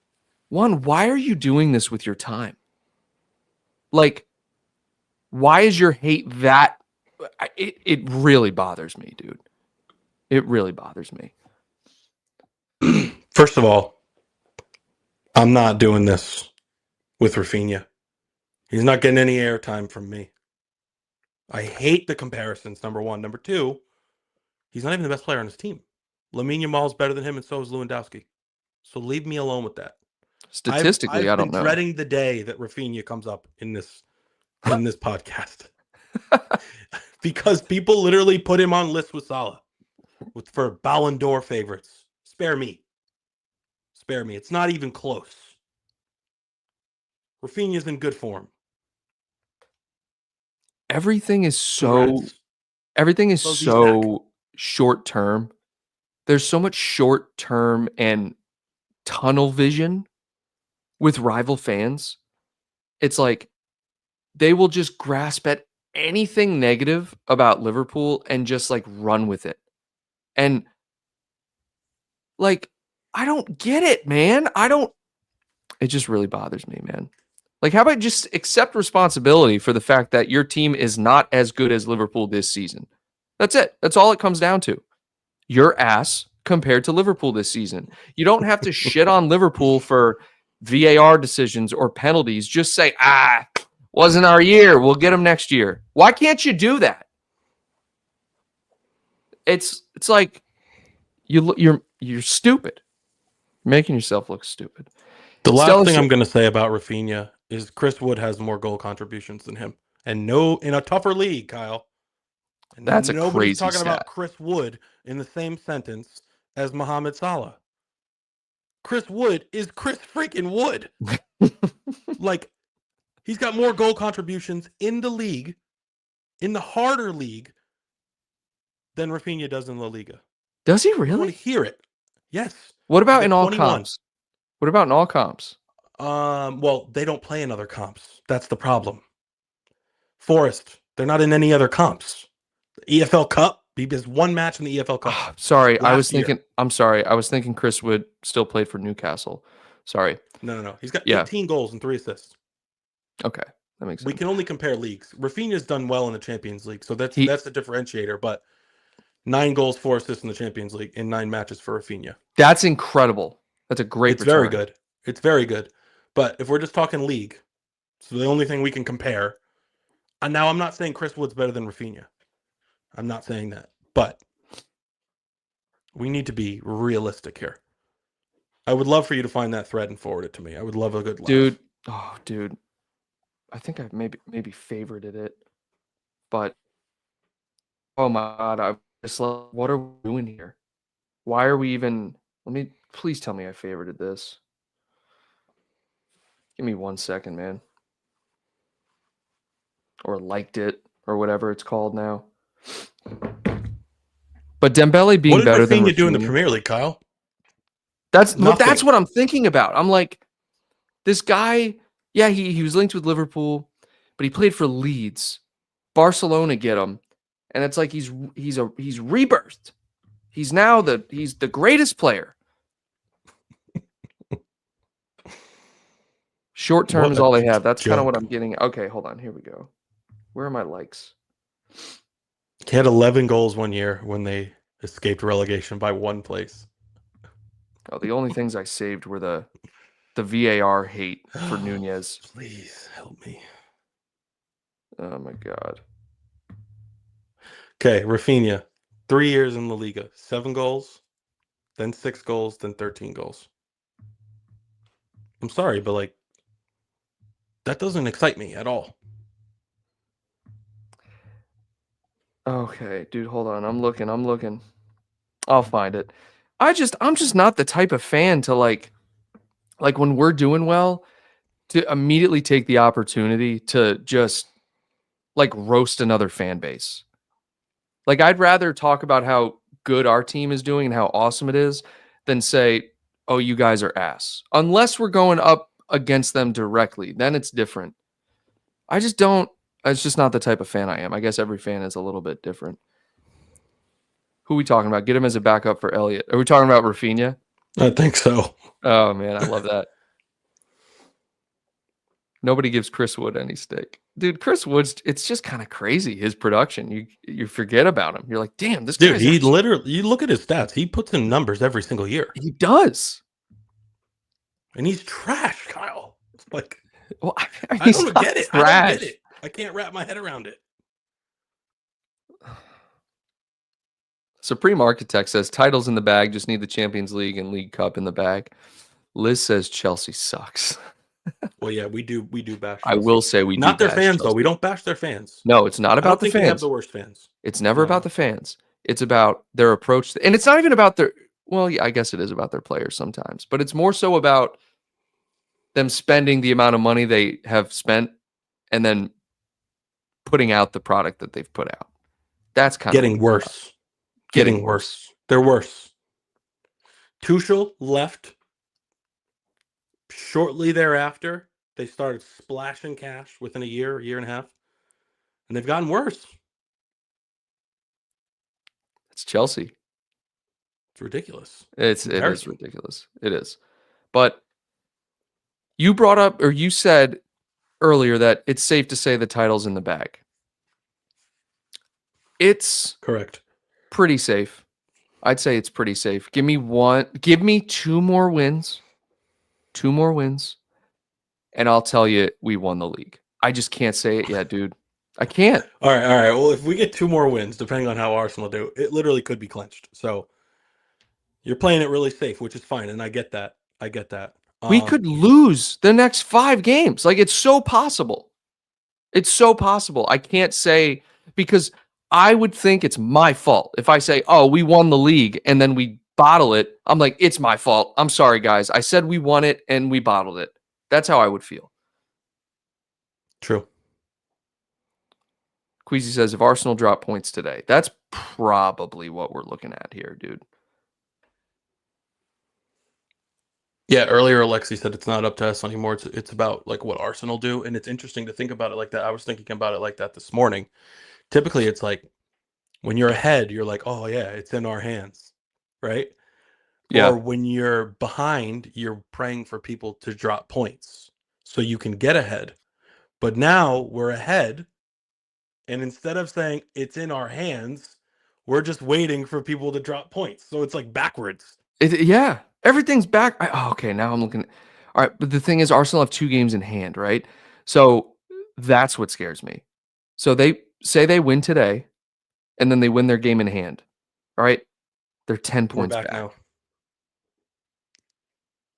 one, why are you doing this with your time? Like, why is your hate that? It really bothers me, dude. It really bothers me.
First of all, I'm not doing this with Rafinha. He's not getting any airtime from me. I hate the comparisons, number one. Number two, he's not even the best player on his team. Lamine Yamal's better than him, and so is Lewandowski. So leave me alone with that.
Statistically, I
I've been
don't know.
dreading the day that Rafinha comes up in this podcast. Because people literally put him on lists with Salah for Ballon d'Or favorites. Spare me. It's not even close. Rafinha's in good form.
Everything is
Congrats.
so short term. There's so much short term and tunnel vision with rival fans. It's like they will just grasp at anything negative about Liverpool and just like run with it. And like, I don't get it, man. It just really bothers me, man. Like, how about just accept responsibility for the fact that your team is not as good as Liverpool this season? That's it. That's all it comes down to. Your ass compared to Liverpool this season. You don't have to shit on Liverpool for VAR decisions or penalties. Just say, wasn't our year. We'll get them next year. Why can't you do that? It's like you're stupid. You're making yourself look stupid.
The last
Stella
thing I'm going to say about Rafinha is Chris Wood has more goal contributions than him. And no, in a tougher league, Kyle. And
That's a
nobody's
crazy
talking
stat.
about Chris Wood in the same sentence as Mohamed Salah. Chris Wood is Chris freaking Wood. Like, he's got more goal contributions in the league, in the harder league, than Rafinha does in La Liga.
Does he
I want to
really?
hear it. Yes.
What about
He's
in
at
all
21.
comps? What about in all comps?
Well, they don't play in other comps. That's the problem. Forest, they're not in any other comps. EFL Cup, he has one match in the EFL Cup.
Sorry,
Last year.
I'm sorry. I was thinking Chris Wood still played for Newcastle. Sorry.
No. He's got
Yeah.
18 goals and 3 assists.
Okay, that makes sense.
We can only compare leagues. Rafinha's done well in the Champions League, so that's the differentiator. But 9 goals, 4 assists in the Champions League in 9 matches for Rafinha.
That's incredible. That's a great return.
Very good. It's very good. But if we're just talking league, so the only thing we can compare, and now I'm not saying Chris Wood's better than Rafinha. I'm not saying that. But we need to be realistic here. I would love for you to find that thread and forward it to me. I would love a good laugh.
Dude. I think I maybe favorited it. But oh my god, I just like, what are we doing here? Why are we even please tell me I favorited this. Give me 1 second, man. Or liked it, or whatever it's called now. But Dembele being better than Rafinha.
What did Rafinha do in the Premier League, Kyle?
That's what I'm thinking about. I'm like, this guy, yeah, he was linked with Liverpool, but he played for Leeds. Barcelona get him. And it's like he's rebirthed. He's the greatest player. Short term is all they have. That's kind of what I'm getting. Okay, hold on. Here we go. Where are my likes?
He had 11 goals one year when they escaped relegation by 1 place.
Oh, the only things I saved were the VAR hate for Nunez.
Please help me.
Oh my god.
Okay, Rafinha, 3 years in La Liga, 7 goals, then 6 goals, then 13 goals. I'm sorry, but like that doesn't excite me at all.
Okay, dude, hold on. I'm looking. I'll find it. I'm just not the type of fan to like when we're doing well to immediately take the opportunity to just like roast another fan base. Like I'd rather talk about how good our team is doing and how awesome it is than say, "Oh, you guys are ass." Unless we're going up against them directly, then it's different. I just don't. It's just not the type of fan I am. I guess every fan is a little bit different. Who are we talking about? Get him as a backup for Elliott. Are we talking about Rafinha?
I think so.
Oh man, I love that. Nobody gives Chris Wood any stick. Dude, Chris Wood's it's just kind of crazy his production. You forget about him. You're like, "Damn, this
Dude,
guy's
he
actually,
literally, you look at his stats, he puts in numbers every single year.
he does."
And he's trash, Kyle. It's like,
Well,
I
he's
don't
not
get it. I don't get
trash.
it. I can't wrap my head around it.
Supreme Architect says titles in the bag, just need the Champions League and League Cup in the bag. Liz says Chelsea sucks.
Well, yeah, we do bash
I
Chelsea.
will say we
Not
do
their
bash
fans, though.
Chelsea.
We don't bash their fans.
No, it's not
I
about
don't
the
think they have
fans.
the worst fans.
It's never
No.
about the fans. It's about their approach. And it's not even about their, well, yeah, I guess it is about their players sometimes, but it's more so about them spending the amount of money they have spent and then putting out the product that they've put out. That's kind of
Getting worse. Getting worse. They're worse. Tuchel left shortly thereafter. They started splashing cash within a year and a half, and they've gotten worse.
It's Chelsea.
It's ridiculous.
It is ridiculous. It is. But you brought up, or you said earlier that it's safe to say the title's in the bag. It's
Correct.
pretty safe. I'd say it's pretty safe. Give me 2 more wins. 2 more wins. And I'll tell you we won the league. I just can't say it yet, dude. I can't.
All right. Well, if we get 2 more wins, depending on how Arsenal do, it literally could be clinched. So you're playing it really safe, which is fine, and I get that.
We could lose the next 5 games. Like, it's so possible. It's so possible. I can't say, because I would think it's my fault if I say, "Oh, we won the league," and then we bottle it. I'm like, "It's my fault. I'm sorry, guys. I said we won it and we bottled it." That's how I would feel.
True.
Queasy says, if Arsenal drop points today, that's probably what we're looking at here, dude.
Yeah, earlier Alexi said it's not up to us anymore. It's about like what Arsenal do, and it's interesting to think about it like that. I was thinking about it like that this morning. Typically, it's like when you're ahead, you're like, "Oh yeah, it's in our hands," right?
Yeah.
Or when you're behind, you're praying for people to drop points so you can get ahead. But now we're ahead, and instead of saying it's in our hands, we're just waiting for people to drop points. So it's like backwards.
Yeah. Everything's back. Okay, now I'm looking. All right, but the thing is, Arsenal have 2 games in hand, right? So that's what scares me. So they say they win today, and then they win their game in hand. All right? They're 10
We're
points
back
back.
now.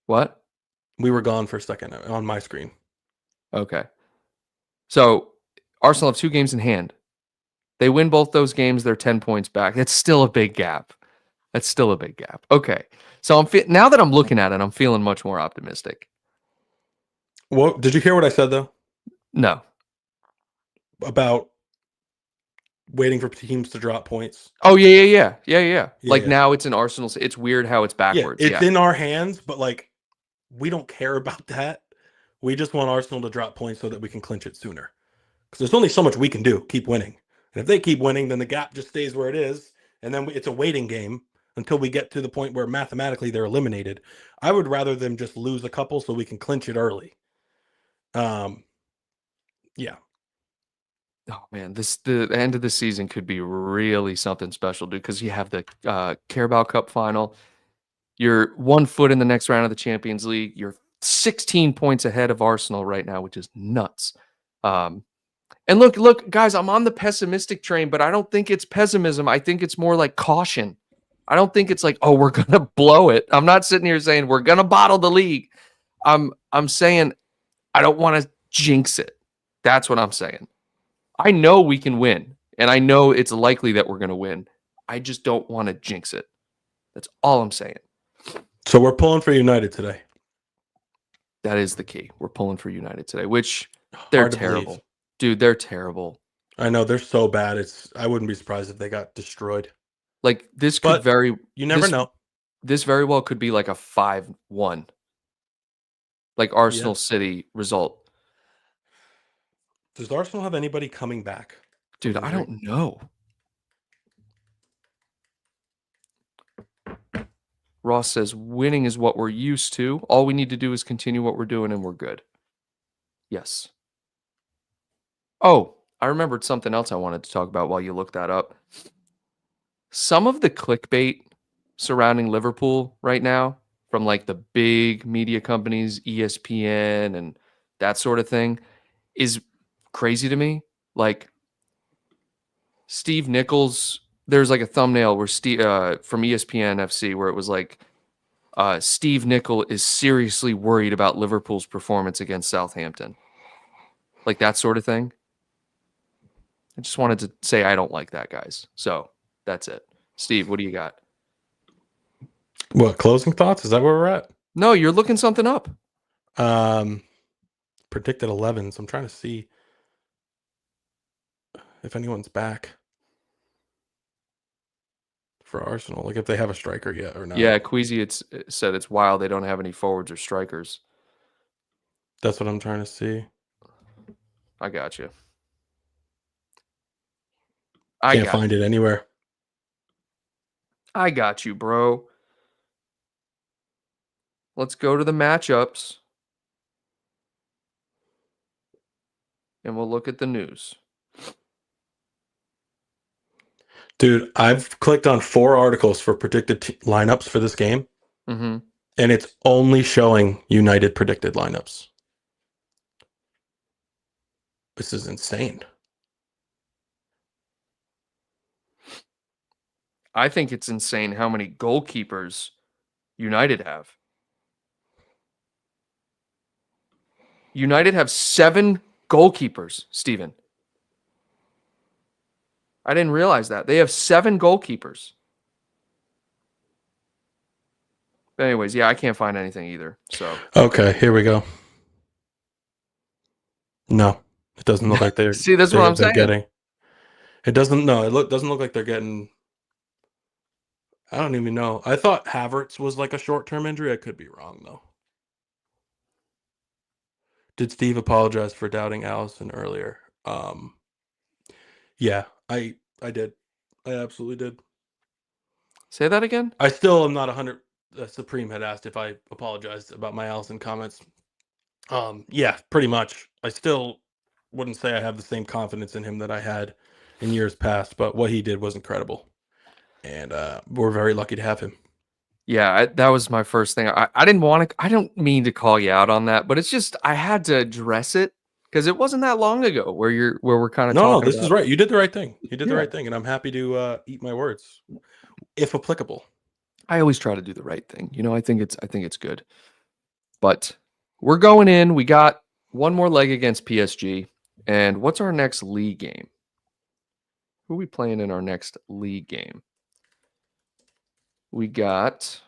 What?
We were gone for a second on my screen.
Okay. So Arsenal have 2 games in hand. They win both those games, they're 10 points back. That's still a big gap. Okay. So now that I'm looking at it, I'm feeling much more optimistic.
What did you hear what I said though?
No.
About waiting for teams to drop points.
Oh, yeah. Like
Yeah.
now it's in Arsenal's. It's weird how it's backwards.
Yeah, it's in our hands, but like we don't care about that. We just want Arsenal to drop points so that we can clinch it sooner. Because there's only so much we can do. Keep winning, and if they keep winning, then the gap just stays where it is, and then it's a waiting game until we get to the point where mathematically they're eliminated. I would rather them just lose a couple so we can clinch it early. Yeah.
Oh man, the end of the season could be really something special, dude. Because you have the Carabao Cup final. You're 1 foot in the next round of the Champions League. You're 16 points ahead of Arsenal right now, which is nuts. And look, guys, I'm on the pessimistic train, but I don't think it's pessimism. I think it's more like caution. I don't think it's like, oh, we're gonna blow it. I'm not sitting here saying we're gonna bottle the league. I'm saying I don't want to jinx it. That's what I'm saying. I know we can win, and I know it's likely that we're gonna win. I just don't want to jinx it. That's all I'm saying.
So we're pulling for United today.
That is the key. We're pulling for United today, which they're
Hard to
terrible.
believe.
Dude, they're terrible.
I know they're so bad. I wouldn't be surprised if they got destroyed.
Like this could
But
very
you never
this
know.
this very well could be like a 5-1. Like
Yeah.
Arsenal City result.
Does Arsenal have anybody coming back?
Dude, I don't know. Ross says winning is what we're used to. All we need to do is continue what we're doing and we're good. Yes. Oh, I remembered something else I wanted to talk about while you look that up. Some of the clickbait surrounding Liverpool right now from like the big media companies, ESPN and that sort of thing is crazy to me. Like Steve Nichols, there's like a thumbnail where Steve from ESPN FC where it was like Steve Nichols is seriously worried about Liverpool's performance against Southampton. Like that sort of thing. I just wanted to say I don't like that, guys. So that's it. Steve, what do you got?
What, closing thoughts? Is that where we're at?
No, you're looking something up.
Predicted 11s. I'm trying to see if anyone's back for Arsenal. Like if they have a striker yet or not.
Yeah, Queasy said it's wild they don't have any forwards or strikers.
That's what I'm trying to see.
I got you.
Can't find it anywhere.
I got you, bro. Let's go to the matchups. And we'll look at the news.
Dude, I've clicked on 4 articles for predicted lineups for this game.
Mm-hmm.
And it's only showing United predicted lineups. This is insane.
I think it's insane how many goalkeepers United have. United have 7 goalkeepers, Steven. I didn't realize that. They have 7 goalkeepers. But anyways, yeah, I can't find anything either. So
okay, here we go. No, it doesn't look like they're
see. That's what I'm saying.
Getting. It doesn't. No, doesn't look like they're getting. I don't even know. I thought Havertz was like a short-term injury. I could be wrong though. Did Steve apologize for doubting Alisson earlier? Yeah, I did. I absolutely did.
Say that again?
I still am not 100. Supreme had asked if I apologized about my Alisson comments. Yeah, pretty much. I still wouldn't say I have the same confidence in him that I had in years past, but what he did was incredible. And we're very lucky to have him.
Yeah, that was my first thing. I didn't want to. I don't mean to call you out on that, but it's just I had to address it because it wasn't that long ago where we're kind of talking.
No, this
about
is right. You did the right thing. You did the right thing, and I'm happy to eat my words, if applicable.
I always try to do the right thing. You know, I think it's good. But we're going in. We got one more leg against PSG, and what's our next league game? Who are we playing in our next league game? We got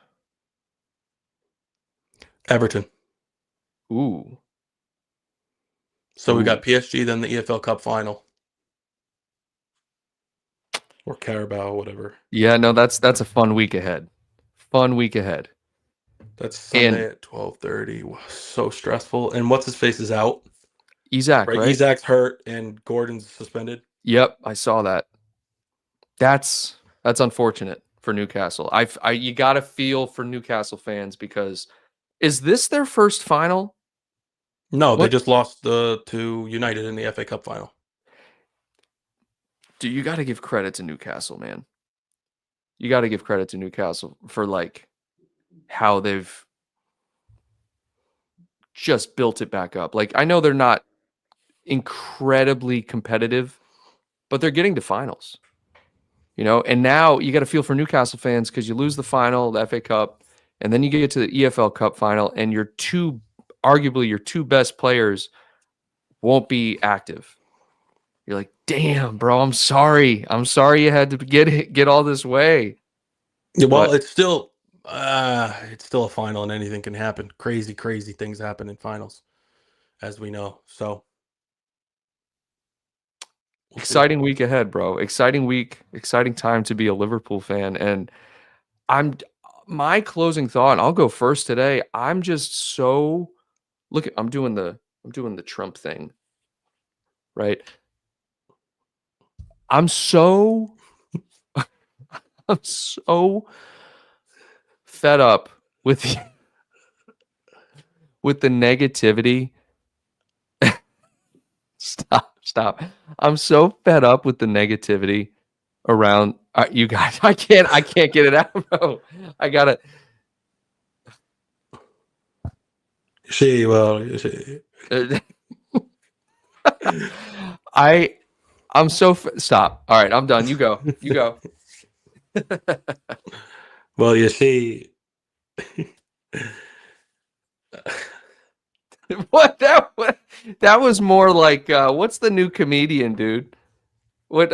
Everton.
Ooh.
So we got PSG, then the EFL Cup final. Or Carabao, whatever.
Yeah, no, that's a fun week ahead. Fun week ahead.
That's Sunday at 12:30. So stressful. And what's his face is out.
Isak, right?
Isak's hurt and Gordon's suspended.
Yep, I saw that. That's unfortunate for Newcastle. You got to feel for Newcastle fans because is this their first final?
No, they just lost to United in the FA Cup final.
Dude, you got to give credit to Newcastle, man. You got to give credit to Newcastle for like how they've just built it back up. Like I know they're not incredibly competitive, but they're getting to finals. you know. And now you got to feel for Newcastle fans because you lose the final, the FA Cup, and then you get to the EFL Cup final, and arguably your two best players won't be active. You're like, damn, bro, I'm sorry. I'm sorry you had to get all this way.
Yeah, well,
But
it's still a final, and anything can happen. Crazy things happen in finals, as we know. So we'll see.
exciting week ahead, bro. Exciting week, exciting time to be a Liverpool fan. And my closing thought, and I'll go first today. I'm just so I'm doing the Trump thing, right? I'm so I'm so fed up with with the negativity. Stop. I'm so fed up with the negativity around you guys. I can't get it out, bro. I gotta.
You see.
I'm so stop. All right, I'm done. You go. You go.
Well, you see.
What that was more like what's the new comedian, dude? What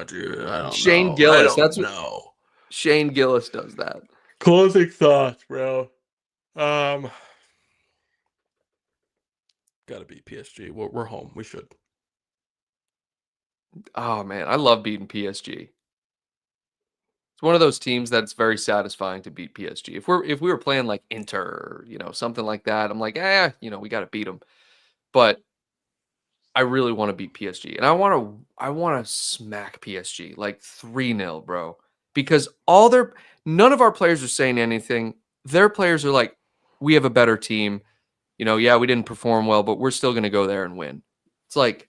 Dude, I don't
Shane
know.
Gillis.
I don't
That's what
know.
Shane Gillis does that.
Closing thoughts, bro. Gotta beat PSG. We're home. We should.
Oh man, I love beating PSG. It's one of those teams that's very satisfying to beat PSG. If we were playing like Inter, or, something like that, I'm like, we got to beat them. But I really want to beat PSG, and I want to smack PSG like 3-0, bro. Because none of our players are saying anything. Their players are like, we have a better team. Yeah, we didn't perform well, but we're still going to go there and win. It's like,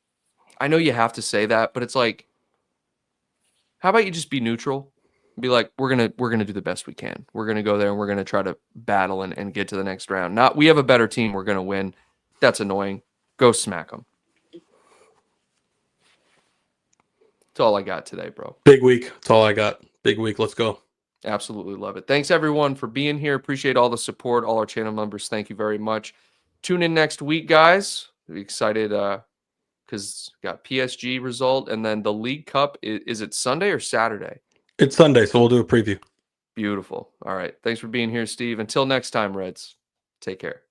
I know you have to say that, but it's like, how about you just be neutral? Be like, we're gonna do the best we can. We're gonna go there and we're gonna try to battle and get to the next round. Not we have a better team. We're gonna win. That's annoying. Go smack them. That's all I got today, bro.
Big week. That's all I got. Big week. Let's go.
Absolutely love it. Thanks everyone for being here. Appreciate all the support. All our channel members. Thank you very much. Tune in next week, guys. Be excited because got PSG result and then the League Cup. Is it Sunday or Saturday?
It's Sunday, so we'll do a preview.
Beautiful. All right. Thanks for being here, Steve. Until next time, Reds. Take care.